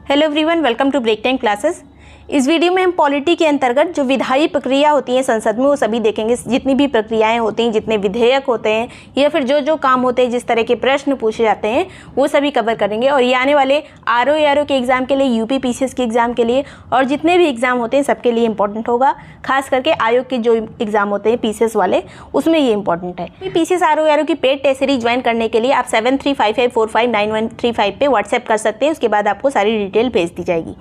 Hello everyone, welcome to break time classes. इस video में हम पॉलिटी के अंतर्गत जो विधायी प्रक्रिया होती है संसद में वो सभी देखेंगे। जितनी भी प्रक्रियाएं होती हैं, जितने विधेयक होते हैं या फिर जो काम होते हैं, जिस तरह के प्रश्न पूछे जाते हैं वो सभी कवर करेंगे। और ये आने वाले आरओ के एग्ज़ाम के लिए, यूपी पीसीएस के एग्ज़ाम के लिए और जितने भी एग्ज़ाम होते हैं सबके लिए इंपॉर्टेंट होगा। खास करके आयोग के जो एग्ज़ाम होते हैं पीसीएस वाले, उसमें ये इंपॉर्टेंट है। पीसीएस आरओ की पेड टेस्ट सीरीज ज्वाइन करने के लिए आप 7355459135 पे व्हाट्सएप कर सकते हैं। उसके बाद आपको सारी डिटेल भेज दी जाएगी।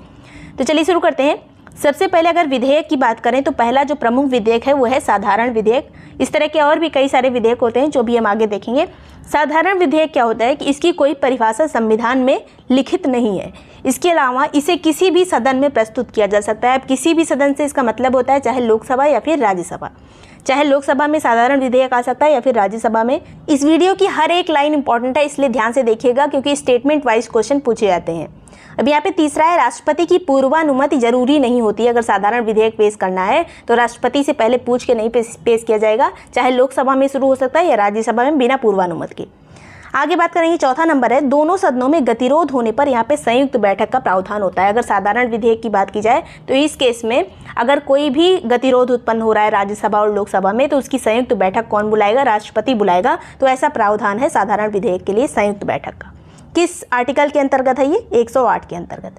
तो चलिए शुरू करते हैं। सबसे पहले अगर विधेयक की बात करें तो पहला जो प्रमुख विधेयक है वो है साधारण विधेयक। इस तरह के और भी कई सारे विधेयक होते हैं जो भी हम आगे देखेंगे। साधारण विधेयक क्या होता है कि इसकी कोई परिभाषा संविधान में लिखित नहीं है। इसके अलावा इसे किसी भी सदन में प्रस्तुत किया जा सकता है। अब किसी भी सदन से इसका मतलब होता है चाहे लोकसभा या फिर राज्यसभा। चाहे लोकसभा में साधारण विधेयक आ सकता है या फिर राज्यसभा में। इस वीडियो की हर एक लाइन इंपॉर्टेंट है, इसलिए ध्यान से देखिएगा क्योंकि स्टेटमेंट वाइज क्वेश्चन पूछे जाते हैं। अब यहाँ पे तीसरा है, राष्ट्रपति की पूर्वानुमति जरूरी नहीं होती है। अगर साधारण विधेयक पेश करना है तो राष्ट्रपति से पहले पूछ के नहीं पेश किया जाएगा। चाहे लोकसभा में शुरू हो सकता है या राज्यसभा में बिना पूर्वानुमति के। आगे बात करेंगे, चौथा नंबर है, दोनों सदनों में गतिरोध होने पर यहाँ पे संयुक्त बैठक का प्रावधान होता है। अगर साधारण विधेयक की बात की जाए तो इस केस में अगर कोई भी गतिरोध उत्पन्न हो रहा है राज्यसभा और लोकसभा में तो उसकी संयुक्त बैठक कौन बुलाएगा? राष्ट्रपति बुलाएगा। तो ऐसा प्रावधान है साधारण विधेयक के लिए संयुक्त बैठक का। किस आर्टिकल के अंतर्गत है ये? 108 के अंतर्गत।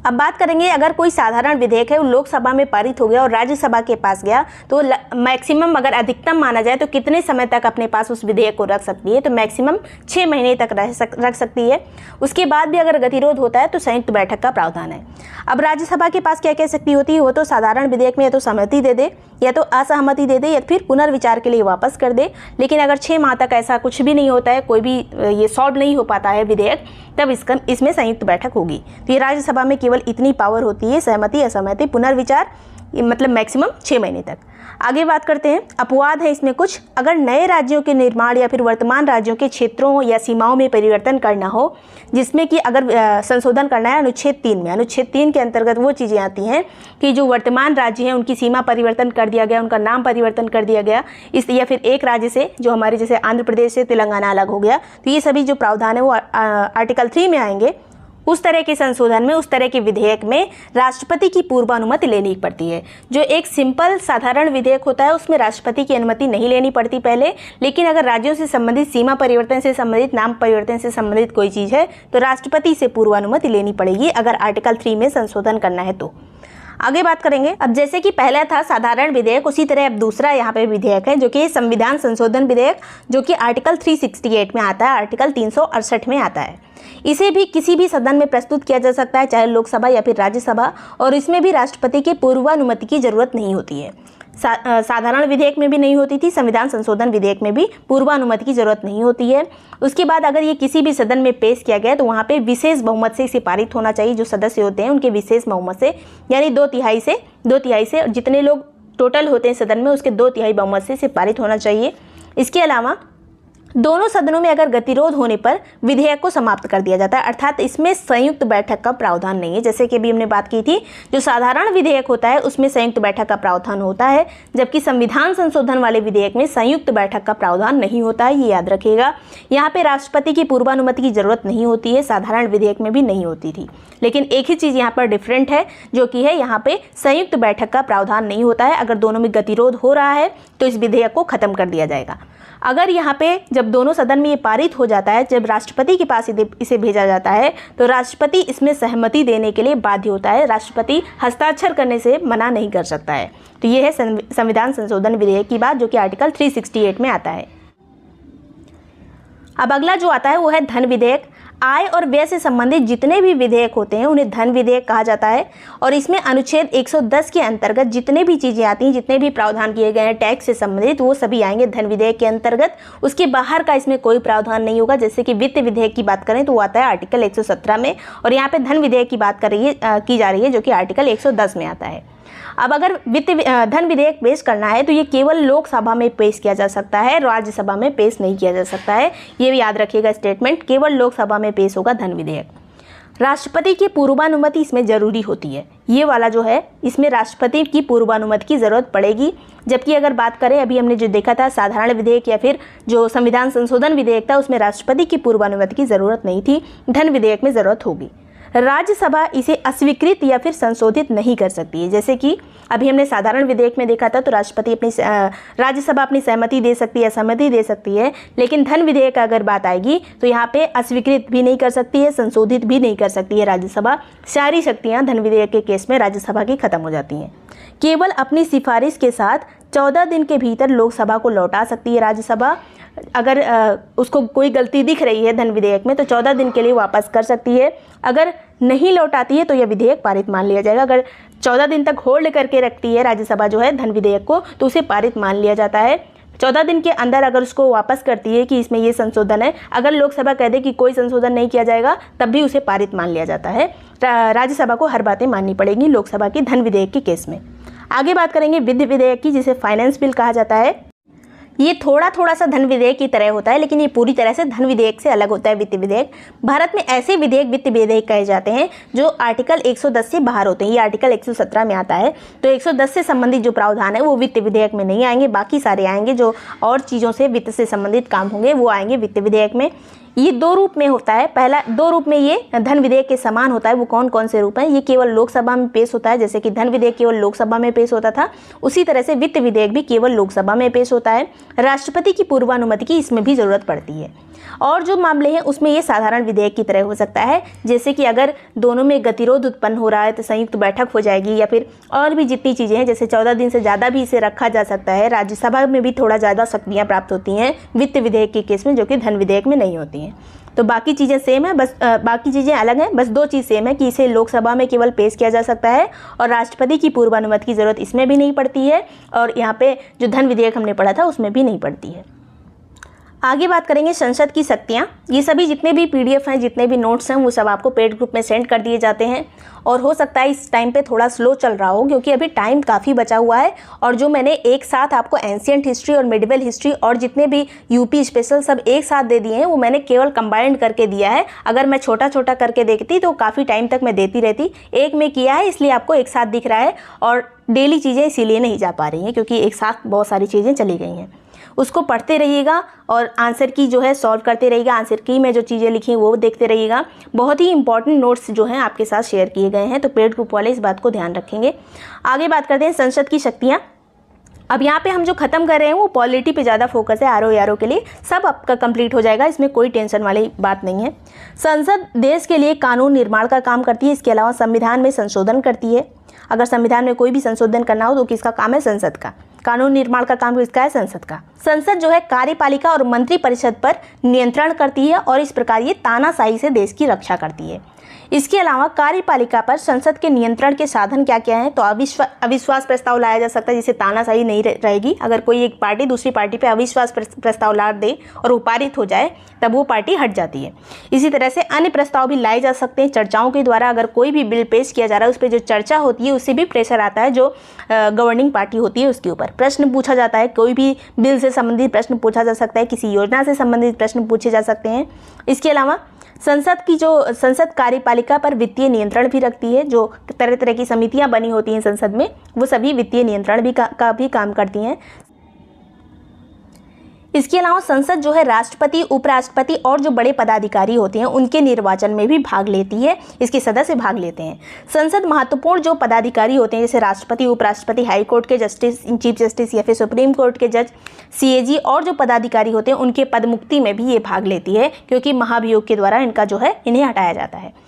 अब बात करेंगे, अगर कोई साधारण विधेयक है वो लोकसभा में पारित हो गया और राज्यसभा के पास गया तो मैक्सिमम, अगर अधिकतम माना जाए तो कितने समय तक अपने पास उस विधेयक को रख सकती है? तो मैक्सिमम 6 महीने तक रख सकती है। उसके बाद भी अगर गतिरोध होता है तो संयुक्त बैठक का प्रावधान है। अब राज्यसभा के पास क्या क्या शक्ति होती है? वो तो साधारण विधेयक में या तो सहमति दे दे या तो असहमति दे दे या फिर पुनर्विचार के लिए वापस कर दे। लेकिन अगर 6 माह तक ऐसा कुछ भी नहीं होता है, कोई भी ये सॉल्व नहीं हो पाता है विधेयक, तब इसमें संयुक्त बैठक होगी। तो ये राज्यसभा में केवल इतनी पावर होती है, सहमति, असहमति, पुनर्विचार, मतलब मैक्सिमम 6 महीने तक। आगे बात करते हैं, अपवाद है इसमें कुछ। अगर नए राज्यों के निर्माण या फिर वर्तमान राज्यों के क्षेत्रों या सीमाओं में परिवर्तन करना हो, जिसमें कि अगर संशोधन करना है अनुच्छेद 3 में, अनुच्छेद 3 के अंतर्गत वो चीज़ें आती हैं कि जो वर्तमान राज्य हैं उनकी सीमा परिवर्तन कर दिया गया, उनका नाम परिवर्तन कर दिया गया, इस या फिर एक राज्य से, जो हमारे जैसे आंध्र प्रदेश से तेलंगाना अलग हो गया, तो ये सभी जो प्रावधान है वो आर्टिकल 3 में आएंगे। उस तरह के संशोधन में, उस तरह के विधेयक में राष्ट्रपति की पूर्वानुमति लेनी पड़ती है। जो एक सिंपल साधारण विधेयक होता है उसमें राष्ट्रपति की अनुमति नहीं लेनी पड़ती पहले। लेकिन अगर राज्यों से संबंधित, सीमा परिवर्तन से संबंधित, नाम परिवर्तन से संबंधित कोई चीज़ है तो राष्ट्रपति से पूर्वानुमति लेनी पड़ेगी अगर आर्टिकल 3 में संशोधन करना है तो। आगे बात करेंगे, अब जैसे कि पहला था साधारण विधेयक, उसी तरह अब दूसरा यहाँ पे विधेयक है जो कि संविधान संशोधन विधेयक, जो कि आर्टिकल 368 में आता है, आर्टिकल 368 में आता है। इसे भी किसी भी सदन में प्रस्तुत किया जा सकता है, चाहे लोकसभा या फिर राज्यसभा, और इसमें भी राष्ट्रपति के पूर्वानुमति की जरूरत नहीं होती है। साधारण विधेयक में भी नहीं होती थी, संविधान संशोधन विधेयक में भी पूर्वानुमति की जरूरत नहीं होती है। उसके बाद अगर ये किसी भी सदन में पेश किया गया तो वहाँ पे विशेष बहुमत से इसे पारित होना चाहिए। जो सदस्य होते हैं उनके विशेष बहुमत से, यानी 2/3 से, और जितने लोग टोटल होते हैं सदन में उसके 2/3 बहुमत से इसे पारित होना चाहिए। इसके अलावा दोनों सदनों में अगर गतिरोध होने पर विधेयक को समाप्त कर दिया जाता है, अर्थात इसमें संयुक्त बैठक का प्रावधान नहीं है। जैसे कि अभी हमने बात की थी, जो साधारण विधेयक होता है उसमें संयुक्त बैठक का प्रावधान होता है, जबकि संविधान संशोधन वाले विधेयक में संयुक्त बैठक का प्रावधान नहीं होता है। ये याद रखिएगा। यहाँ पे राष्ट्रपति की पूर्वानुमति की जरूरत नहीं होती है, साधारण विधेयक में भी नहीं होती थी। लेकिन एक ही चीज़ यहाँ पर डिफरेंट है, जो कि है यहाँ पे संयुक्त बैठक का प्रावधान नहीं होता है। अगर दोनों में गतिरोध हो रहा है तो इस विधेयक को खत्म कर दिया जाएगा। अगर यहाँ पे जब दोनों सदन में ये पारित हो जाता है, जब राष्ट्रपति के पास इसे भेजा जाता है तो राष्ट्रपति इसमें सहमति देने के लिए बाध्य होता है। राष्ट्रपति हस्ताक्षर करने से मना नहीं कर सकता है। तो ये है संविधान संशोधन विधेयक की बात, जो कि आर्टिकल 368 में आता है। अब अगला जो आता है वो है धन विधेयक। आय और व्यय से संबंधित जितने भी विधेयक होते हैं उन्हें धन विधेयक कहा जाता है। और इसमें अनुच्छेद 110 के अंतर्गत जितने भी चीज़ें आती हैं, जितने भी प्रावधान किए गए हैं टैक्स से संबंधित, वो सभी आएंगे धन विधेयक के अंतर्गत। उसके बाहर का इसमें कोई प्रावधान नहीं होगा। जैसे कि वित्त विधेयक की बात करें तो वो आता है आर्टिकल 117 में, और यहाँ पे धन विधेयक की बात की जा रही है जो कि आर्टिकल 110 में आता है। अब अगर धन विधेयक पेश करना है तो ये केवल लोकसभा में पेश किया जा सकता है, राज्यसभा में पेश नहीं किया जा सकता है। ये भी याद रखिएगा स्टेटमेंट, केवल लोकसभा में पेश होगा धन विधेयक। राष्ट्रपति की पूर्वानुमति इसमें जरूरी होती है। ये वाला जो है इसमें राष्ट्रपति की पूर्वानुमति की जरूरत पड़ेगी। जबकि अगर बात करें, अभी हमने जो देखा था साधारण विधेयक या फिर जो संविधान संशोधन विधेयक था, उसमें राष्ट्रपति की पूर्वानुमति की जरूरत नहीं थी, धन विधेयक में जरूरत होगी। राज्यसभा इसे अस्वीकृत या फिर संशोधित नहीं कर सकती है। जैसे कि अभी हमने साधारण विधेयक में देखा था, तो राज्यसभा अपनी सहमति दे सकती है, असहमति दे सकती है, लेकिन धन विधेयक अगर बात आएगी तो यहाँ पे अस्वीकृत भी नहीं कर सकती है, संशोधित भी नहीं कर सकती है राज्यसभा। सारी शक्तियाँ धन विधेयक के केस में राज्यसभा की खत्म हो जाती हैं। केवल अपनी सिफारिश के साथ 14 दिन के भीतर लोकसभा को लौटा सकती है राज्यसभा। अगर उसको कोई गलती दिख रही है धन विधेयक में तो 14 दिन के लिए वापस कर सकती है। अगर नहीं लौटाती है तो यह विधेयक पारित मान लिया जाएगा। अगर 14 दिन तक होल्ड करके रखती है राज्यसभा जो है धन विधेयक को, तो उसे पारित मान लिया जाता है। 14 दिन के अंदर अगर उसको वापस करती है कि इसमें ये संशोधन है, अगर लोकसभा कह दे कि कोई संशोधन नहीं किया जाएगा, तब भी उसे पारित मान लिया जाता है। राज्यसभा को हर बातें माननी पड़ेंगी लोकसभा की धन विधेयक के केस में। आगे बात करेंगे वित्त विधेयक की, जिसे फाइनेंस बिल कहा जाता है। ये थोड़ा सा धन विधेयक की तरह होता है, लेकिन ये पूरी तरह से धन विधेयक से अलग होता है वित्त विधेयक। भारत में ऐसे विधेयक वित्त विधेयक कहे जाते हैं जो आर्टिकल 110 से बाहर होते हैं। ये आर्टिकल 117 में आता है, तो 110 से संबंधित जो प्रावधान है वो वित्त विधेयक में नहीं आएंगे, बाकी सारे आएंगे। जो और चीज़ों से वित्त से संबंधित काम होंगे वो आएंगे वित्त विधेयक में। ये 2 रूप में होता है। पहला 2 रूप में ये धन विधेयक के समान होता है। वो कौन कौन से रूप हैं? ये केवल लोकसभा में पेश होता है, जैसे कि धन विधेयक केवल लोकसभा में पेश होता था, उसी तरह से वित्त विधेयक भी केवल लोकसभा में पेश होता है। राष्ट्रपति की पूर्वानुमति की इसमें भी ज़रूरत पड़ती है। और जो मामले हैं उसमें ये साधारण विधेयक की तरह हो सकता है, जैसे कि अगर दोनों में गतिरोध उत्पन्न हो रहा है तो संयुक्त बैठक हो जाएगी, या फिर और भी जितनी चीज़ें हैं, जैसे 14 दिन से ज़्यादा भी इसे रखा जा सकता है। राज्यसभा में भी थोड़ा ज़्यादा शक्तियाँ प्राप्त होती हैं वित्त विधेयक के केस में, जो कि धन विधेयक में नहीं होती हैं। तो बाकी चीज़ें सेम है, बस बाकी चीज़ें अलग हैं, बस 2 चीज़ सेम है कि इसे लोकसभा में केवल पेश किया जा सकता है और राष्ट्रपति की पूर्वानुमति की ज़रूरत इसमें भी नहीं पड़ती है, और यहाँ पे जो धन विधेयक हमने पढ़ा था उसमें भी नहीं पड़ती है। आगे बात करेंगे संसद की शक्तियाँ। ये सभी जितने भी PDF हैं, जितने भी नोट्स हैं, वो सब आपको पेड ग्रुप में सेंड कर दिए जाते हैं। और हो सकता है इस टाइम पे थोड़ा स्लो चल रहा हो, क्योंकि अभी टाइम काफ़ी बचा हुआ है। और जो मैंने एक साथ आपको एंशिएंट हिस्ट्री और मिडिवल हिस्ट्री और जितने भी यूपी स्पेशल सब एक साथ दे दिए हैं, वो मैंने केवल कंबाइंड करके दिया है। अगर मैं छोटा छोटा करके देखती तो काफ़ी टाइम तक मैं देती रहती। एक में किया है इसलिए आपको एक साथ दिख रहा है, और डेली चीज़ें इसीलिए नहीं जा पा रही हैं, क्योंकि एक साथ बहुत सारी चीज़ें चली गई हैं। उसको पढ़ते रहिएगा और आंसर की जो है सॉल्व करते रहिएगा। आंसर की में जो चीज़ें लिखी हैं वो देखते रहिएगा। बहुत ही इंपॉर्टेंट नोट्स जो हैं आपके साथ शेयर किए गए हैं, तो पेड ग्रुप वाले इस बात को ध्यान रखेंगे। आगे बात करते हैं संसद की शक्तियाँ। अब यहाँ पे हम जो खत्म कर रहे हैं वो पॉलिटी पे ज़्यादा फोकस है। RO के लिए सब आपका कंप्लीट हो जाएगा, इसमें कोई टेंशन वाली बात नहीं है। संसद देश के लिए कानून निर्माण का काम करती है, इसके अलावा संविधान में संशोधन करती है। अगर संविधान में कोई भी संशोधन करना हो तो किसका काम है? संसद का। कानून निर्माण का काम किसका है? संसद का। संसद जो है कार्यपालिका और मंत्री परिषद पर नियंत्रण करती है, और इस प्रकार ये तानाशाही से देश की रक्षा करती है। इसके अलावा कार्यपालिका पर संसद के नियंत्रण के साधन क्या क्या हैं? तो अविश्वास प्रस्ताव लाया जा सकता है, जिससे तानाशाही नहीं रहेगी। अगर कोई एक पार्टी दूसरी पार्टी पे अविश्वास प्रस्ताव ला दे और वो पारित हो जाए, तब वो पार्टी हट जाती है। इसी तरह से अन्य प्रस्ताव भी लाए जा सकते हैं चर्चाओं के द्वारा। अगर कोई भी बिल पेश किया जा रहा है, उस पर जो चर्चा होती है उससे भी प्रेशर आता है, जो गवर्निंग पार्टी होती है उसके ऊपर। प्रश्न पूछा जाता है, कोई भी बिल से संबंधित प्रश्न पूछा जा सकता है, किसी योजना से संबंधित प्रश्न पूछे जा सकते हैं। इसके अलावा संसद कार्यपालिका पर वित्तीय नियंत्रण भी रखती है। जो तरह तरह की समितियां बनी होती हैं संसद में, वो सभी वित्तीय नियंत्रण भी का भी काम करती हैं। इसके अलावा संसद जो है राष्ट्रपति, उपराष्ट्रपति और जो बड़े पदाधिकारी होते हैं उनके निर्वाचन में भी भाग लेती है। इसके सदस्य भाग लेते हैं। संसद महत्वपूर्ण जो पदाधिकारी होते हैं, जैसे राष्ट्रपति, उपराष्ट्रपति, हाई कोर्ट के जस्टिस, चीफ जस्टिस या फिर सुप्रीम कोर्ट के जज, CAG और जो पदाधिकारी होते हैं उनके पदमुक्ति में भी ये भाग लेती है, क्योंकि महाभियोग के द्वारा इनका जो है इन्हें हटाया जाता है।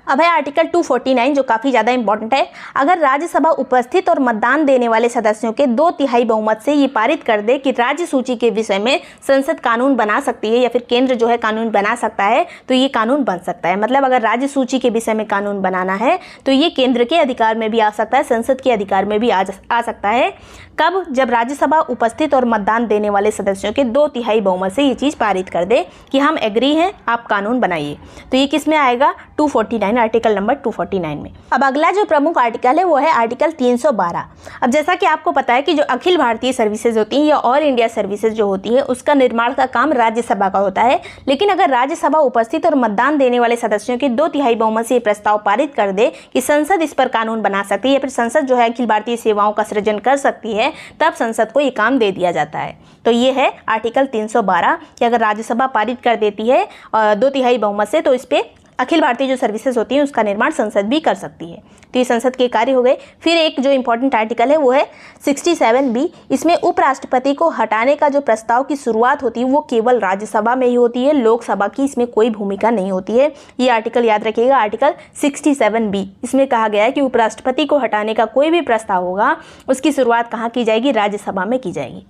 अब है आर्टिकल 249, जो काफ़ी ज़्यादा इंपॉर्टेंट है। अगर राज्यसभा उपस्थित और मतदान देने वाले सदस्यों के 2/3 बहुमत से ये पारित कर दे कि राज्य सूची के विषय में संसद कानून बना सकती है, या फिर केंद्र जो है कानून बना सकता है, तो ये कानून बन सकता है। मतलब अगर राज्य सूची के विषय में कानून बनाना है तो ये केंद्र के अधिकार में भी आ सकता है, संसद के अधिकार में भी आ सकता है। कब? जब राज्यसभा उपस्थित और मतदान देने वाले सदस्यों के 2/3 बहुमत से ये चीज़ पारित कर दे कि हम एग्री हैं, आप कानून बनाइए। तो ये किस में आएगा? 249, आर्टिकल नंबर 249 में। अब अगला जो प्रमुख आर्टिकल है वो है आर्टिकल 312। अब जैसा कि आपको पता है कि जो अखिल भारतीय सर्विसेज होती हैं या ऑल इंडिया सर्विसेज जो होती है, उसका निर्माण का काम राज्यसभा का होता है। लेकिन अगर राज्यसभा उपस्थित और मतदान देने वाले सदस्यों के 2/3 बहुमत से प्रस्ताव पारित कर दे कि संसद इस पर कानून बना सकती है, या फिर संसद जो है अखिल भारतीय सेवाओं का सृजन कर सकती है, तब संसद को ये काम दे दिया जाता है। तो ये है आर्टिकल 312 कि अगर राज्यसभा पारित कर देती है 2/3 बहुमत से, तो इस पे अखिल भारतीय जो सर्विसेज होती हैं उसका निर्माण संसद भी कर सकती है। तो ये संसद के कार्य हो गए। फिर एक जो इंपॉर्टेंट आर्टिकल है वो है 67B। इसमें उपराष्ट्रपति को हटाने का जो प्रस्ताव की शुरुआत होती है वो केवल राज्यसभा में ही होती है, लोकसभा की इसमें कोई भूमिका नहीं होती है। ये आर्टिकल याद रखिएगा, आर्टिकल 67B। इसमें कहा गया है कि उपराष्ट्रपति को हटाने का कोई भी प्रस्ताव होगा उसकी शुरुआत कहाँ की जाएगी, राज्यसभा में की जाएगी।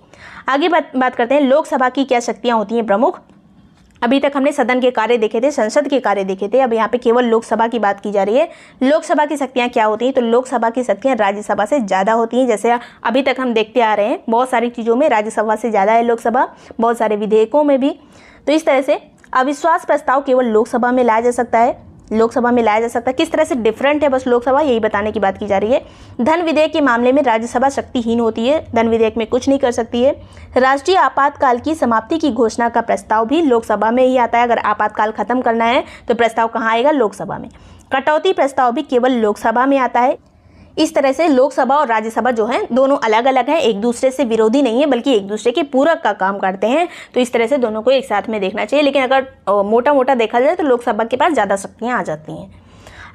आगे बात करते हैं लोकसभा की क्या शक्तियाँ होती हैं प्रमुख। अभी तक हमने सदन के कार्य देखे थे, संसद के कार्य देखे थे, अब यहाँ पे केवल लोकसभा की बात की जा रही है। लोकसभा की शक्तियाँ क्या होती हैं, तो लोकसभा की शक्तियाँ राज्यसभा से ज़्यादा होती हैं। जैसे अभी तक हम देखते आ रहे हैं बहुत सारी चीज़ों में राज्यसभा से ज़्यादा है लोकसभा, बहुत सारे विधेयकों में भी। तो इस तरह से अविश्वास प्रस्ताव केवल लोकसभा में लाया जा सकता है, लोकसभा में लाया जा सकता है। किस तरह से डिफरेंट है बस लोकसभा, यही बताने की बात की जा रही है। धन विधेयक के मामले में राज्यसभा शक्तिहीन होती है, धन विधेयक में कुछ नहीं कर सकती है। राष्ट्रीय आपातकाल की समाप्ति की घोषणा का प्रस्ताव भी लोकसभा में ही आता है। अगर आपातकाल खत्म करना है तो प्रस्ताव कहाँ आएगा, लोकसभा में। कटौती प्रस्ताव भी केवल लोकसभा में आता है। इस तरह से लोकसभा और राज्यसभा जो है दोनों अलग अलग हैं, एक दूसरे से विरोधी नहीं है बल्कि एक दूसरे के पूरक का काम करते हैं। तो इस तरह से दोनों को एक साथ में देखना चाहिए। लेकिन अगर मोटा मोटा देखा जाए तो लोकसभा के पास ज़्यादा शक्तियाँ आ जाती हैं।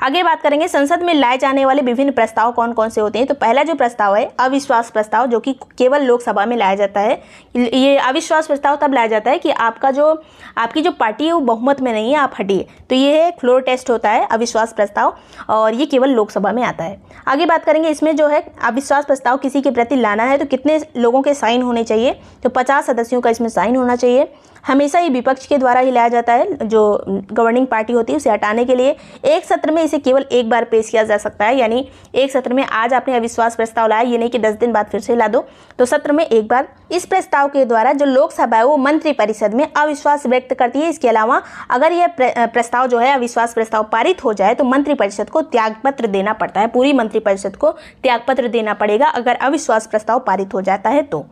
आगे बात करेंगे संसद में लाए जाने वाले विभिन्न प्रस्ताव कौन कौन से होते हैं। तो पहला जो प्रस्ताव है अविश्वास प्रस्ताव, जो कि केवल लोकसभा में लाया जाता है। ये अविश्वास प्रस्ताव तब लाया जाता है कि आपकी जो पार्टी है वो बहुमत में नहीं है, आप हटिए। तो ये फ्लोर टेस्ट होता है अविश्वास प्रस्ताव, और ये केवल लोकसभा में आता है। आगे बात करेंगे इसमें जो है अविश्वास प्रस्ताव किसी के प्रति लाना है तो कितने लोगों के साइन होने चाहिए, तो 50 सदस्यों का इसमें साइन होना चाहिए। हमेशा ये विपक्ष के द्वारा ही लाया जाता है, जो गवर्निंग पार्टी होती है उसे हटाने के लिए। एक सत्र में इसे केवल एक बार पेश किया जा सकता है, यानी एक सत्र में आज आपने अविश्वास प्रस्ताव लाया, ये नहीं कि 10 दिन बाद फिर से ला दो, तो सत्र में एक बार। इस प्रस्ताव के द्वारा जो लोकसभा है वो मंत्रिपरिषद में अविश्वास व्यक्त करती है। इसके अलावा अगर यह प्रस्ताव जो है अविश्वास प्रस्ताव पारित हो जाए तो मंत्रिपरिषद को त्यागपत्र देना पड़ता है, पूरी मंत्रिपरिषद को त्यागपत्र देना पड़ेगा अगर अविश्वास प्रस्ताव पारित हो जाता है तो।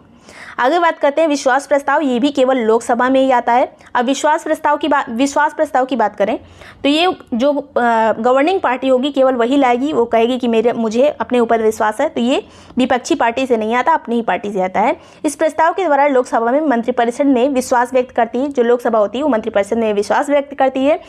आगे बात करते हैं विश्वास प्रस्ताव, ये भी केवल लोकसभा में ही आता है। अब विश्वास प्रस्ताव की बात करें तो ये जो गवर्निंग पार्टी होगी केवल वही लाएगी, वो कहेगी कि मुझे अपने ऊपर विश्वास है। तो ये विपक्षी पार्टी से नहीं आता, अपनी ही पार्टी से आता है। इस प्रस्ताव के द्वारा लोकसभा में मंत्रिपरिषद में विश्वास व्यक्त करती है, जो लोकसभा होती है वो मंत्रिपरिषद में विश्वास व्यक्त करती है।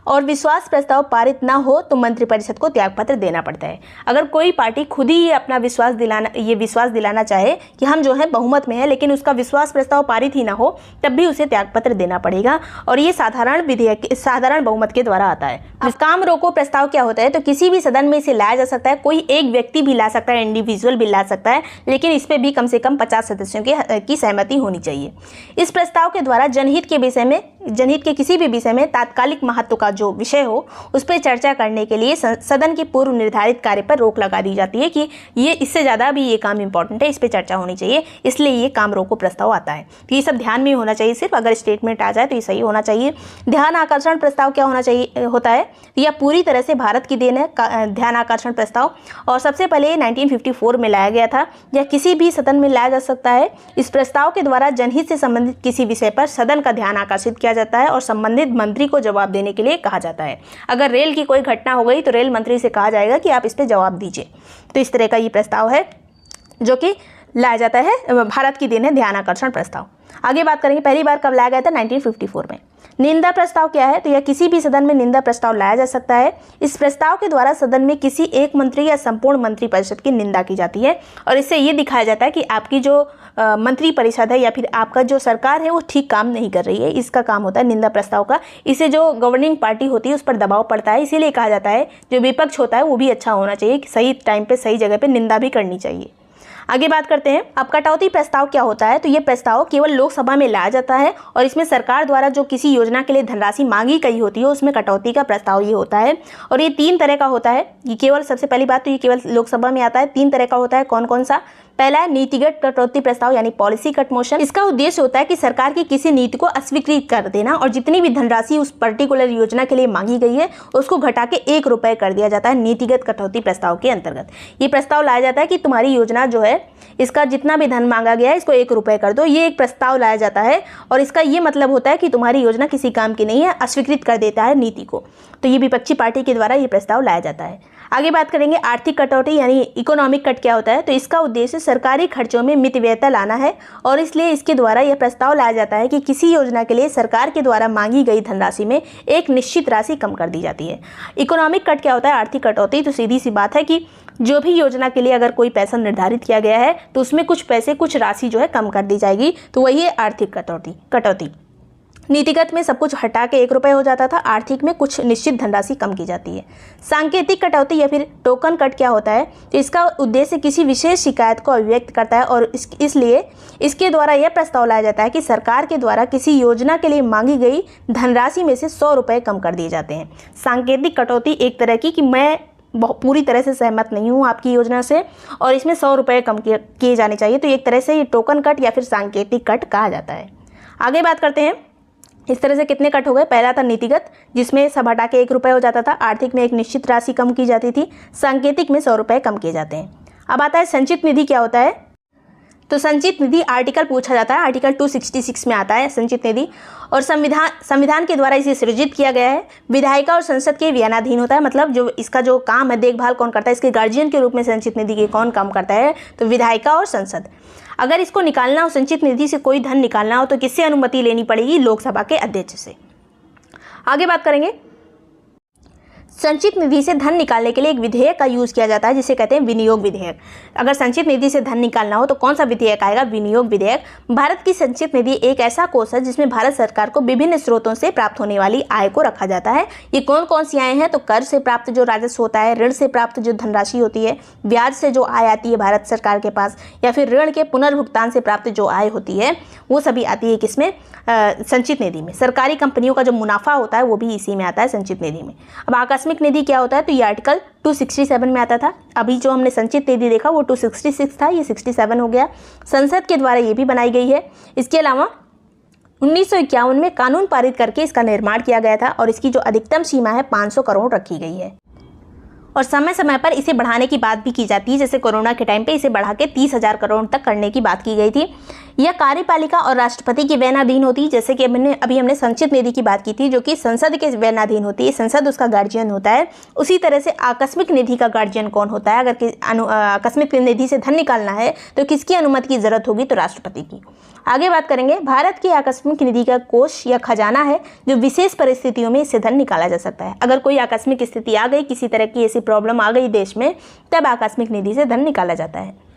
और विश्वास प्रस्ताव पारित ना हो तो मंत्रिपरिषद को त्यागपत्र देना पड़ता है। अगर कोई पार्टी खुद ही अपना विश्वास दिलाना चाहे कि हम जो है बहुमत में है, लेकिन उसका विश्वास प्रस्ताव पारित ही ना हो, तब भी उसे त्यागपत्र देना पड़ेगा। और ये साधारण बहुमत के द्वारा आता है। अब काम रोको प्रस्ताव क्या होता है, तो किसी भी सदन में इसे लाया जा सकता है, कोई एक व्यक्ति भी ला सकता है, इंडिविजुअल भी ला सकता है, लेकिन इस पे भी कम से कम 50 सदस्यों की सहमति होनी चाहिए। इस प्रस्ताव के द्वारा जनहित के किसी भी विषय में तात्कालिक महत्व का जो विषय हो उस पर चर्चा करने के लिए सदन के पूर्व निर्धारित कार्य पर रोक लगा दी जाती है कि ये इससे ज़्यादा भी ये काम इंपॉर्टेंट है, इस पर चर्चा होनी चाहिए, इसलिए ये काम रोको प्रस्ताव आता है। तो ये सब ध्यान में होना चाहिए, सिर्फ अगर स्टेटमेंट आ जाए तो ये सही होना चाहिए। ध्यान आकर्षण प्रस्ताव क्या होता है, यह पूरी तरह से भारत की देन है ध्यान आकर्षण प्रस्ताव, और सबसे पहले 1954 में लाया गया था। यह किसी भी सदन में लाया जा सकता है। इस प्रस्ताव के द्वारा जनहित से संबंधित किसी विषय पर सदन का ध्यान आकर्षित किया जाता है और संबंधित मंत्री को जवाब देने के लिए कहा जाता है। अगर रेल की कोई घटना हो गई तो रेल मंत्री से कहा जाएगा कि आप इस पर जवाब दीजिए। तो इस तरह का ये प्रस्ताव है जो कि लाया जाता है, भारत की देन है ध्यान आकर्षण प्रस्ताव। आगे बात करेंगे पहली बार कब लाया गया था, 1954 में। निंदा प्रस्ताव क्या है, तो यह किसी भी सदन में निंदा प्रस्ताव लाया जा सकता है। इस प्रस्ताव के द्वारा सदन में किसी एक मंत्री या संपूर्ण मंत्रिपरिषद की निंदा की जाती है और इससे ये दिखाया जाता है कि आपकी जो मंत्रिपरिषद है या फिर आपका जो सरकार है वो ठीक काम नहीं कर रही है। इसका काम होता है निंदा प्रस्ताव का। इससे जो गवर्निंग पार्टी होती है उस पर दबाव पड़ता है, इसीलिए कहा जाता है जो विपक्ष होता है वो भी अच्छा होना चाहिए, सही टाइम पे सही जगह पे निंदा भी करनी चाहिए। आगे बात करते हैं अब कटौती प्रस्ताव क्या होता है, तो ये प्रस्ताव केवल लोकसभा में लाया जाता है और इसमें सरकार द्वारा जो किसी योजना के लिए धनराशि मांगी गई होती है उसमें कटौती का प्रस्ताव ये होता है। और ये 3 तरह का होता है। ये केवल सबसे पहली बात तो ये केवल लोकसभा में आता है। 3 तरह का होता है। कौन कौन सा, पहला है नीतिगत कटौती प्रस्ताव यानी पॉलिसी कट मोशन। इसका उद्देश्य होता है कि सरकार की किसी नीति को अस्वीकृत कर देना और जितनी भी धनराशि उस पर्टिकुलर योजना के लिए मांगी गई है उसको घटा के 1 रुपये कर दिया जाता है। नीतिगत कटौती प्रस्ताव के अंतर्गत ये प्रस्ताव लाया जाता है कि तुम्हारी योजना जो है इसका जितना भी धन मांगा गया है इसको 1 रुपये कर दो। ये एक प्रस्ताव लाया जाता है और इसका ये मतलब होता है कि तुम्हारी योजना किसी काम की नहीं है, अस्वीकृत कर देता है नीति को। तो ये विपक्षी पार्टी के द्वारा ये प्रस्ताव लाया जाता है। आगे बात करेंगे आर्थिक कटौती यानी इकोनॉमिक कट क्या होता है। तो इसका उद्देश्य सरकारी खर्चों में मितव्ययता लाना है और इसलिए इसके द्वारा यह प्रस्ताव लाया जाता है कि किसी योजना के लिए सरकार के द्वारा मांगी गई धनराशि में एक निश्चित राशि कम कर दी जाती है। इकोनॉमिक कट क्या होता है, आर्थिक कटौती। तो सीधी सी बात है कि जो भी योजना के लिए अगर कोई पैसा निर्धारित किया गया है तो उसमें कुछ पैसे, कुछ राशि जो है कम कर दी जाएगी, तो वही है आर्थिक कटौती। नीतिगत में सब कुछ हटा के 1 रुपये हो जाता था, आर्थिक में कुछ निश्चित धनराशि कम की जाती है। सांकेतिक कटौती या फिर टोकन कट क्या होता है, तो इसका उद्देश्य किसी विशेष शिकायत को अभिव्यक्त करता है और इसलिए इसके द्वारा यह प्रस्ताव लाया जाता है कि सरकार के द्वारा किसी योजना के लिए मांगी गई धनराशि में से 100 रुपये कम कर दिए जाते हैं। सांकेतिक कटौती एक तरह की कि मैं पूरी तरह से सहमत नहीं हूँ आपकी योजना से और इसमें 100 रुपये कम किए जाने चाहिए, तो एक तरह से ये टोकन कट या फिर सांकेतिक कट कहा जाता है। आगे बात करते हैं इस तरह से कितने कट हो गए। पहला था नीतिगत, जिसमें सब हटा के 1 रुपये हो जाता था, आर्थिक में एक निश्चित राशि कम की जाती थी, सांकेतिक में 100 रुपये कम किए जाते हैं। अब आता है संचित निधि क्या होता है। तो संचित निधि आर्टिकल पूछा जाता है, आर्टिकल 266 में आता है संचित निधि और संविधान के द्वारा इसे सृजित किया गया है। विधायिका और संसद के व्ययनाधीन होता है, मतलब जो इसका जो काम है देखभाल कौन करता है, इसके गार्जियन के रूप में संचित निधि के कौन काम करता है, तो विधायिका और संसद। अगर इसको निकालना हो, संचित निधि से कोई धन निकालना हो तो किससे अनुमति लेनी पड़ेगी, लोकसभा के अध्यक्ष से। आगे बात करेंगे संचित निधि से धन निकालने के लिए एक विधेयक का यूज किया जाता है जिसे कहते हैं विनियोग विधेयक। अगर संचित निधि से धन निकालना हो तो कौन सा विधेयक आएगा, विनियोग विधेयक। भारत की संचित निधि एक ऐसा कोष है जिसमें भारत सरकार को विभिन्न स्रोतों से प्राप्त होने वाली आय को रखा जाता है। ये कौन कौन सी आय हैं, तो कर से प्राप्त जो राजस्व होता है, ऋण से प्राप्त जो धनराशि होती है, ब्याज से जो आय आती है भारत सरकार के पास, या फिर ऋण के पुनर्भुगतान से प्राप्त जो आय होती है वो सभी आती है किसमें, संचित निधि में। सरकारी कंपनियों का जो मुनाफा होता है वो भी इसी में आता है, संचित निधि में। अब आकस्मिक निधि क्या होता है, तो ये आर्टिकल 267 में आता था। अभी जो हमने संचित निधि देखा वो 266 था, ये 67 हो गया। संसद के द्वारा ये भी बनाई गई है। इसके अलावा 1951 में कानून पारित करके इसका निर्माण किया गया था और इसकी जो अधिकतम सीमा है 500 करोड़ रखी गई है और समय समय पर इसे बढ़ाने की बात भी की जाती है। जैसे कोरोना के टाइम पे इसे बढ़ा के 30,000 करोड़ तक करने की बात की गई थी। यह कार्यपालिका और राष्ट्रपति के व्ययनाधीन होती है, जैसे कि अभी हमने संचित निधि की बात की थी जो कि संसद के व्ययनाधीन होती है, संसद उसका गार्जियन होता है। उसी तरह से आकस्मिक निधि का गार्जियन कौन होता है, अगर आकस्मिक निधि से धन निकालना है तो किसकी अनुमति की जरूरत होगी, तो राष्ट्रपति की। आगे बात करेंगे भारत की आकस्मिक निधि का कोष या खजाना है जो विशेष परिस्थितियों में इससे धन निकाला जा सकता है। अगर कोई आकस्मिक स्थिति आ गई, किसी तरह की ऐसी प्रॉब्लम आ गई देश में, तब आकस्मिक निधि से धन निकाला जाता है।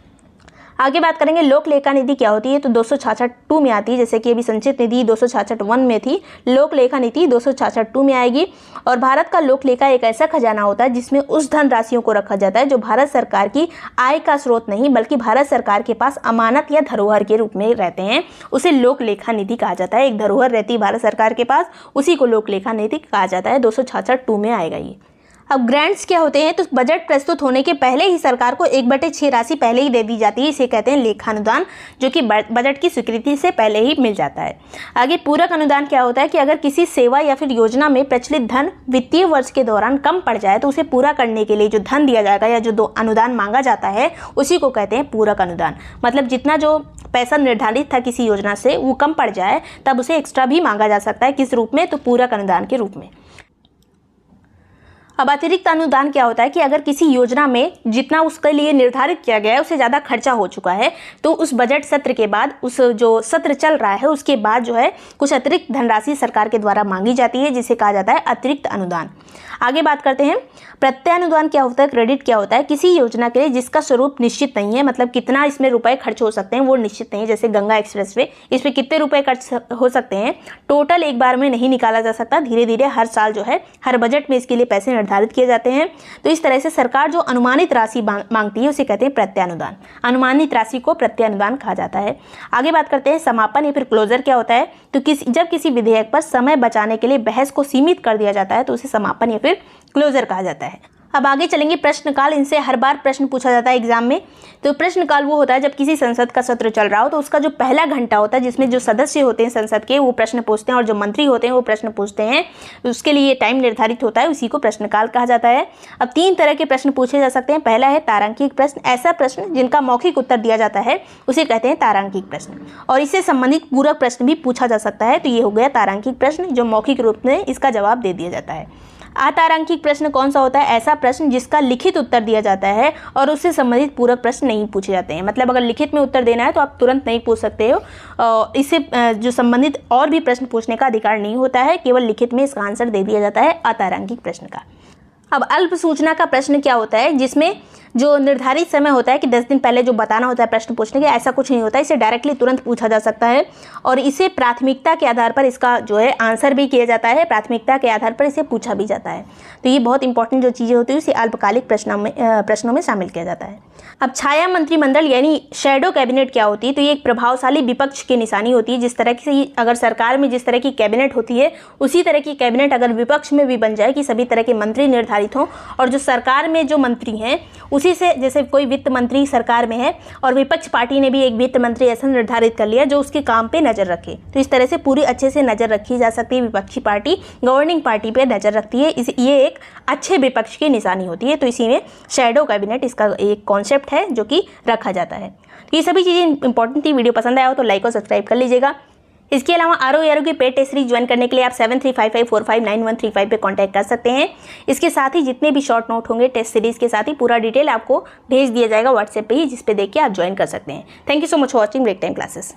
आगे बात करेंगे लोक लेखा निधि क्या होती है, तो 266(2) में आती है। जैसे कि अभी संचित निधि 266(1) में थी, लोक लेखा नीति 266(2) में आएगी। और भारत का लोक लेखा एक ऐसा खजाना होता है जिसमें उस धन राशियों को रखा जाता है जो भारत सरकार की आय का स्रोत नहीं बल्कि भारत सरकार के पास अमानत या धरोहर के रूप में रहते हैं, उसे लोक लेखा निधि कहा जाता है। एक धरोहर रहती है भारत सरकार के पास, उसी को लोक लेखा निधि कहा जाता है। 266(2) में आएगा ये। अब ग्रांट्स क्या होते हैं, तो बजट प्रस्तुत होने के पहले ही सरकार को 1/6 राशि पहले ही दे दी जाती है, इसे कहते हैं लेखानुदान, जो कि बजट की स्वीकृति से पहले ही मिल जाता है। आगे पूरक अनुदान क्या होता है कि अगर किसी सेवा या फिर योजना में प्रचलित धन वित्तीय वर्ष के दौरान कम पड़ जाए तो उसे पूरा करने के लिए जो धन दिया जाएगा या जो अनुदान मांगा जाता है उसी को कहते हैं पूरक अनुदान। मतलब जितना जो पैसा निर्धारित था किसी योजना से वो कम पड़ जाए तब उसे एक्स्ट्रा भी मांगा जा सकता है, किस रूप में, तो पूरक अनुदान के रूप में। अब अतिरिक्त अनुदान क्या होता है कि अगर किसी योजना में जितना उसके लिए निर्धारित किया गया है उससे ज़्यादा खर्चा हो चुका है तो उस बजट सत्र के बाद, उस जो सत्र चल रहा है उसके बाद जो है कुछ अतिरिक्त धनराशि सरकार के द्वारा मांगी जाती है, जिसे कहा जाता है अतिरिक्त अनुदान। आगे बात करते हैं प्रत्यय अनुदान क्या होता है, क्रेडिट क्या होता है। किसी योजना के लिए जिसका स्वरूप निश्चित नहीं है, मतलब कितना इसमें रुपए खर्च हो सकते हैं वो निश्चित नहीं है। जैसे गंगा एक्सप्रेसवे, इस पर कितने रुपए खर्च हो सकते हैं, टोटल एक बार में नहीं निकाला जा सकता, धीरे धीरे हर साल जो है हर बजट में इसके लिए पैसे निर्धारित किए जाते हैं। तो इस तरह से सरकार जो अनुमानित राशि मांगती है उसे कहते हैं प्रत्यय अनुदान। अनुमानित राशि को प्रत्यय अनुदान कहा जाता है। आगे बात करते हैं समापन या फिर क्लोजर क्या होता है, तो जब किसी विधेयक पर समय बचाने के लिए बहस को सीमित कर दिया जाता है तो उसे समापन या फिर क्लोजर कहा जाता है। अब आगे चलेंगे प्रश्नकाल, इनसे हर बार प्रश्न पूछा जाता है एग्जाम में। तो प्रश्नकाल वो होता है जब किसी संसद का सत्र चल रहा हो तो उसका जो पहला घंटा होता है जिसमें जो सदस्य होते हैं संसद के वो प्रश्न पूछते हैं और जो मंत्री होते हैं वो प्रश्न पूछते हैं, उसके लिए टाइम निर्धारित होता है, उसी को प्रश्नकाल कहा जाता है। अब 3 तरह के प्रश्न पूछे जा सकते हैं। पहला है तारांकिक प्रश्न, ऐसा प्रश्न जिनका मौखिक उत्तर दिया जाता है उसे कहते हैं तारांकिक प्रश्न, और इससे संबंधित पूरक प्रश्न भी पूछा जा सकता है। तो ये हो गया तारांकिक प्रश्न जो मौखिक रूप में इसका जवाब दे दिया जाता है। अतारांकिक प्रश्न कौन सा होता है? ऐसा प्रश्न जिसका लिखित उत्तर दिया जाता है और उससे संबंधित पूरक प्रश्न नहीं पूछे जाते हैं। मतलब अगर लिखित में उत्तर देना है तो आप तुरंत नहीं पूछ सकते हो, इससे जो संबंधित और भी प्रश्न पूछने का अधिकार नहीं होता है, केवल लिखित में इसका आंसर दे दिया जाता है अतारांकिक प्रश्न का। अब अल्प सूचना का प्रश्न क्या होता है? जिसमें जो निर्धारित समय होता है कि 10 दिन पहले जो बताना होता है प्रश्न पूछने के, ऐसा कुछ नहीं होता है। इसे डायरेक्टली तुरंत पूछा जा सकता है और इसे प्राथमिकता के आधार पर इसका जो है आंसर भी किया जाता है, प्राथमिकता के आधार पर इसे पूछा भी जाता है। तो ये बहुत इंपॉर्टेंट जो चीज़ें होती है उसे अल्पकालिक प्रश्नों में शामिल किया जाता है। अब छाया मंत्रिमंडल यानी शैडो कैबिनेट क्या होती है? तो ये एक प्रभावशाली विपक्ष की निशानी होती है। जिस तरह की अगर सरकार में जिस तरह की कैबिनेट होती है उसी तरह की कैबिनेट अगर विपक्ष में भी बन जाए कि सभी तरह के मंत्री निर्धारित हों और जो सरकार में जो मंत्री हैं उसी से, जैसे कोई वित्त मंत्री सरकार में है और विपक्ष पार्टी ने भी एक वित्त मंत्री ऐसा निर्धारित कर लिया जो उसके काम पे नज़र रखे, तो इस तरह से पूरी अच्छे से नज़र रखी जा सकती है। विपक्षी पार्टी गवर्निंग पार्टी पे नज़र रखती है, ये एक अच्छे विपक्ष की निशानी होती है। तो इसी में शैडो कैबिनेट इसका एक कॉन्सेप्ट है जो कि रखा जाता है। तो ये सभी चीज़ें इंपॉर्टेंट थी। वीडियो पसंद आया हो तो लाइक और सब्सक्राइब कर लीजिएगा। इसके अलावा आरओ की पेड टेस्ट सीरीज ज्वाइन करने के लिए आप 7355459135 पे कांटेक्ट कर सकते हैं। इसके साथ ही जितने भी शॉर्ट नोट होंगे टेस्ट सीरीज के साथ ही पूरा डिटेल आपको भेज दिया जाएगा व्हाट्सएप पे ही, जिस पे देख के आप ज्वाइन कर सकते हैं। Thank you so much for watching break time classes.